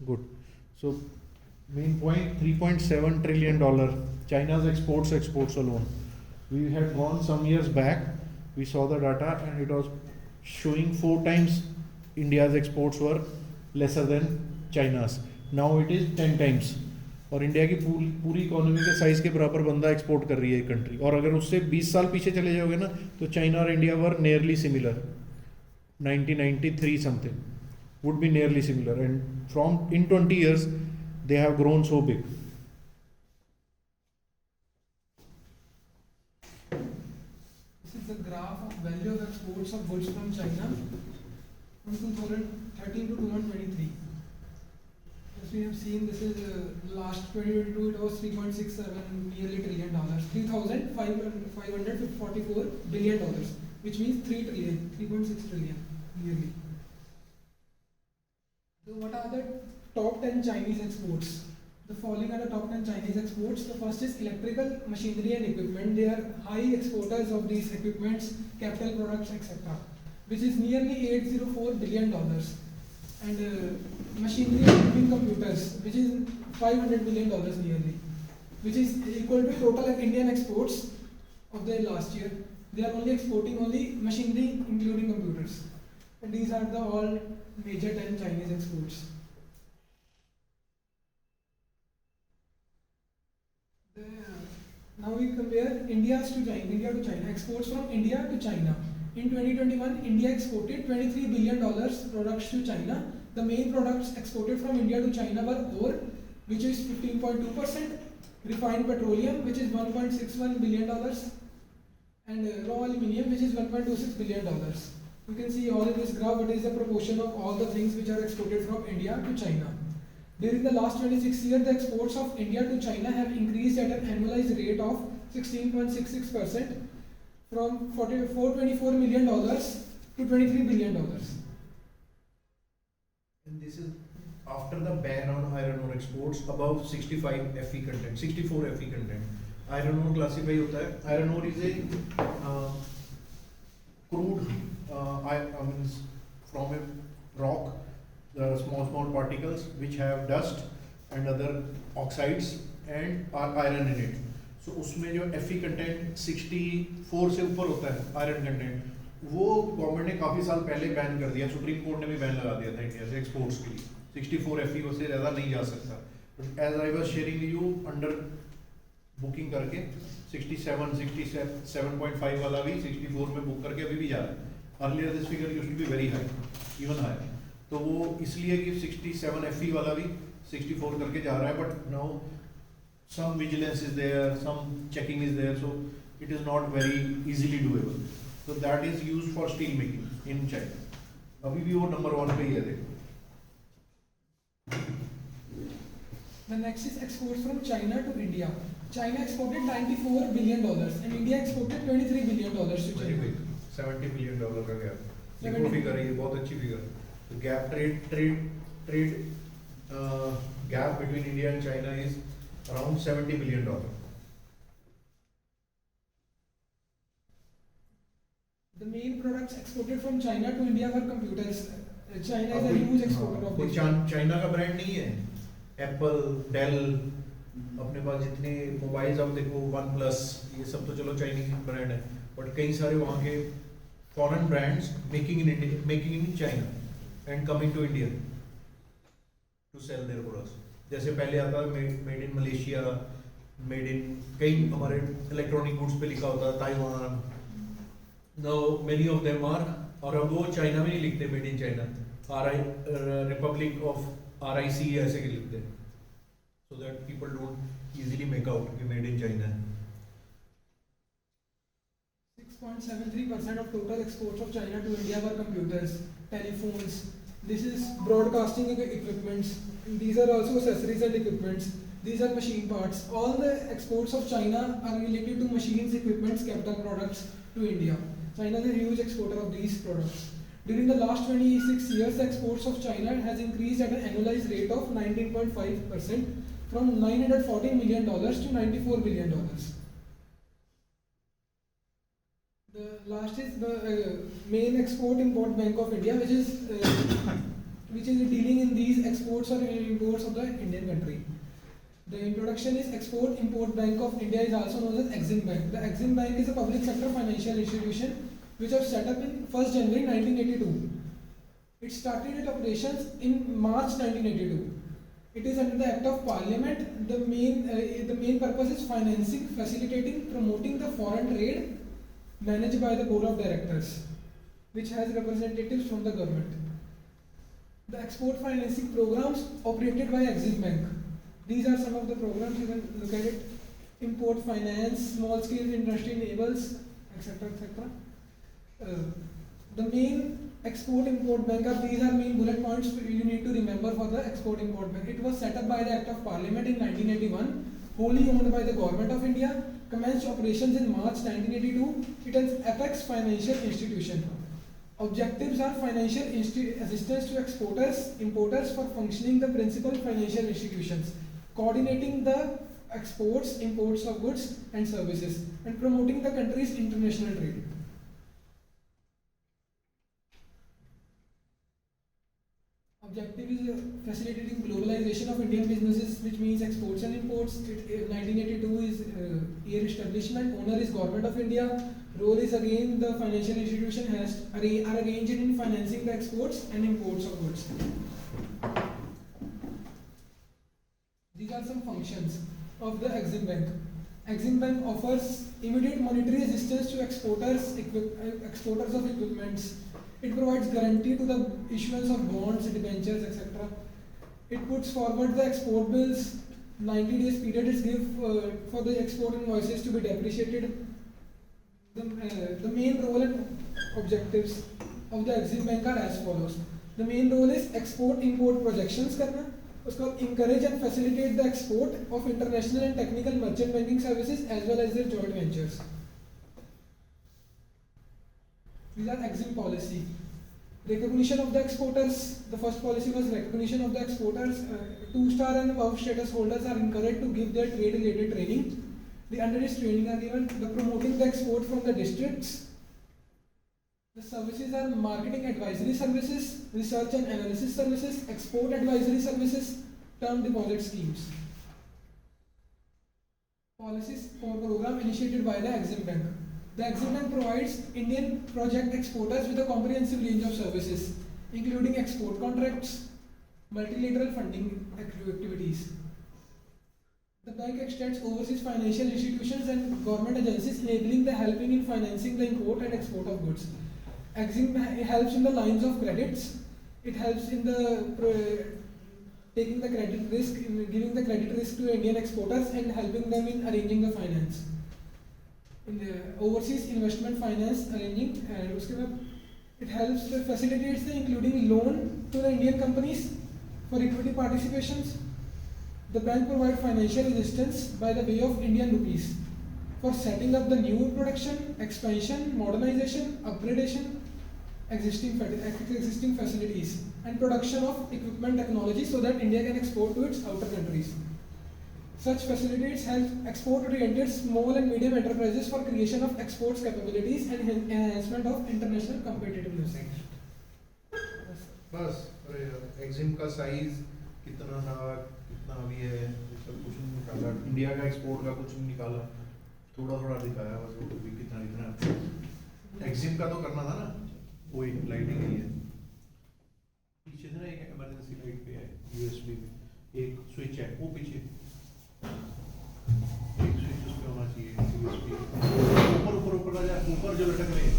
Good. So, main point, $3.7 trillion. China's exports alone. We had gone some years back, we saw the data and it was showing 4 times India's exports were lesser than China's. Now it is 10 times. और India की पूरी economy के size के बराबर बंदा export कर रही है कंट्री. और अगर उससे 20 साल पीछे चले जाओगे ना, तो चाइना और India were nearly similar. 1993 something would be nearly similar, and from in 20 years they have grown so big. This is the graph of value of exports of goods from China from 2013 to 2023. As we have seen, this is last 2022 it was 3.67 nearly trillion dollars, $3,544 billion, which means 3 trillion, 3.6 trillion nearly. So what are the top 10 Chinese exports? The following are the top 10 Chinese exports. The first is electrical machinery and equipment. They are high exporters of these equipments, capital products, etc., which is nearly $804 billion. And machinery including computers, which is $500 billion nearly, which is equal to total Indian exports of the last year. They are only exporting only machinery including computers. And these are the all major 10 Chinese exports. Now we compare India to China. Exports from India to China. In 2021, India exported $23 billion products to China. The main products exported from India to China were ore, which is 15.2%, refined petroleum, which is $1.61 billion, and raw aluminium, which is $1.26 billion. You can see all in this graph what is the proportion of all the things which are exported from India to China. During the last 26 years, the exports of India to China have increased at an annualized rate of 16.66%, from $424 million to $23 billion. And this is after the ban on iron ore exports above 65 Fe content, 64 Fe content. Iron ore classify होता है. Iron ore is a crude, from a rock, small particles which have dust and other oxides and iron in it. So उसमें जो Fe content 64 से ऊपर होता है iron content, वो government ने काफ़ी साल पहले बैन कर दिया. सुप्रीम कोर्ट ने भी बैन लगा दिया था इंडिया से एक्सपोर्ट्स के लिए. 64 Fe से ज़्यादा नहीं जा सकता. But as I was sharing you under booking करके 67.5 वाला भी 64 में बुक करके अभी भी जा रहा है. Earlier this figure used to be very high, even higher. तो वो इसलिए कि 67 Fe वाला भी 64 करके जा रहा है. But now some vigilance is there, some checking is there, so it is not very easily doable. So that is used for steel making in China. अभी भी वो number 1 पे ही है. The next is exports from China to India. China exported $94 billion and India exported $23 billion to China. Very big, $70 billion का gap. देखो figure है ये, बहुत अच्छी figure. The gap trade gap between India and China is around $70 billion. The main products exported from China to India were computers. China is a huge exporter of these. China का brand नहीं है. Apple, del, अपने पास जितने mobiles आप देखो, one plus, ये सब तो चलो चाइनीज ब्रांड है. बट कई सारे वहाँ के foreign brands making in China and coming to India to sell their products. जैसे पहले आता है made in Malaysia, made in कई हमारे इलेक्ट्रॉनिक गुड्स पे लिखा होता है Taiwan. Now many of them are, और अब वो चाइना में नहीं लिखते made in China, republic of RIC ऐसे के लिखते हैं, so that people don't easily make out कि मेड इन चाइना है. 6.73% of total exports of China to India were computers, telephones. This is broadcasting equipments. These are also accessories and equipments. These are machine parts. All the exports of China are related to machines, equipments, capital products to India. China is a huge exporter of these products. During the last 26 years, the exports of China has increased at an annualized rate of 19.5%, from $914 million to $94 billion. The last is the main export import bank of India, which is which is dealing in these exports or imports of the Indian country. The introduction is Export Import Bank of India is also known as Exim Bank. The Exim Bank is a public sector financial institution which was set up in 1st January 1982. It started its operations in March 1982. It is under the Act of Parliament. The main purpose is financing, facilitating, promoting the foreign trade managed by the Board of Directors, which has representatives from the government. The export financing programs operated by Exim Bank. These are some of the programs, you can look at it. Import finance, small scale industry enables, etc. etc. The main export import bank these are main bullet points you need to remember for the export import bank. It was set up by the Act of Parliament in 1981, wholly owned by the Government of India, commenced operations in March 1982. It is apex financial institution. Objectives are financial assistance to exporters, importers for functioning the principal financial institutions, coordinating the exports, imports of goods and services, and promoting the country's international trade. Objective is facilitating globalization of Indian businesses, which means exports and imports. 1982 is year establishment. Owner is Government of India. Role is again the financial institution are arranged in financing the exports and imports of goods. These are some functions of the Exim Bank. Exim Bank offers immediate monetary assistance to exporters of equipments. It provides guarantee to the issuance of bonds, debentures, etc. It puts forward the export bills. 90 days period is given for the export invoices to be depreciated. The main role and objectives of the Exim Bank are as follows. The main role is export-import projections करना, उसको encourage and facilitate the export of international and technical merchant banking services as well as their joint ventures. These are Exim policy. Recognition of the exporters. The first policy was recognition of the exporters. 2-star and above status holders are encouraged to give their trade-related training. The under this training are given. The promoting the export from the districts. The services are marketing advisory services, research and analysis services, export advisory services, term deposit schemes. Policies for program initiated by the Exim Bank. The Exim Bank provides Indian project exporters with a comprehensive range of services, including export contracts, multilateral funding activities. The bank extends overseas financial institutions and government agencies, enabling the helping in financing the import and export of goods. Exim helps in the lines of credits. It helps in the taking the credit risk, in giving the credit risk to Indian exporters and helping them in arranging the finance. In the overseas investment finance arranging, and it helps facilitates the including loan to the Indian companies for equity participations. The bank provides financial assistance by the way of Indian rupees for setting up the new production, expansion, modernization, upgradation, existing facilities, and production of equipment technology so that India can export to its outer countries. Such facilities help export-oriented small and medium enterprises for creation of exports capabilities and enhancement of international competitiveness. बस एक्जिम का size कितना था, कितना अभी है, सब कुछ नहीं निकाला. इंडिया का एक्सपोर्ट का कुछ नहीं निकाला, थोड़ा दिखाया बस. वो भी कितना एक्जिम का तो करना था ना. वो एक लाइटिंग है, पीछे से ना एक इमरजेंसी लाइट पे है यूएसबी में, एक स्विच है वो पीछे, एक स्विच उस पे होना चाहिए यूएसबी ऊपर जो लटक रहे हैं